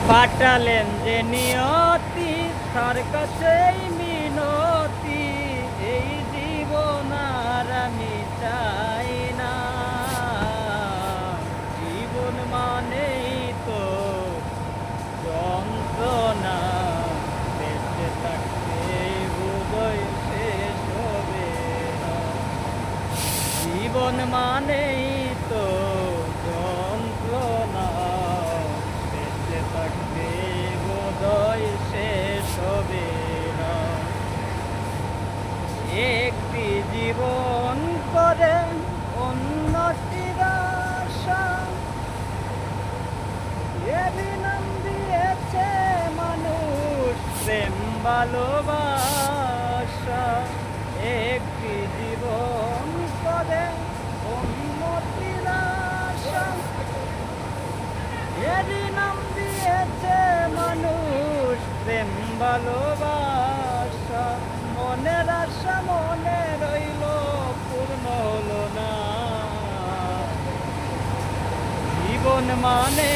পাঠালেন যে নিয়তি তার কাছেই মিনতি, এই জীবন আর আমি চাই না। জীবন মানেই তো যন্ত্রণা, বেঁচে থাকতে বোধহয় শেষ হবে না। জীবন মানেই তো যন্ত্রণা, বেঁচে থাকতে বোধহয় শেষ হবে না। একটি জীবন করে অন্যটির আশা, এরই নাম দিয়েছে মানুষ প্রেম ভালোবাসা। একটি জীবন করে অন্যটির আশা, এরই নাম দিয়েছে মানুষ প্রেম ভালোবাসা। মনের আশা মনে রইল, পূর্ণ হলো না। জীবন মানে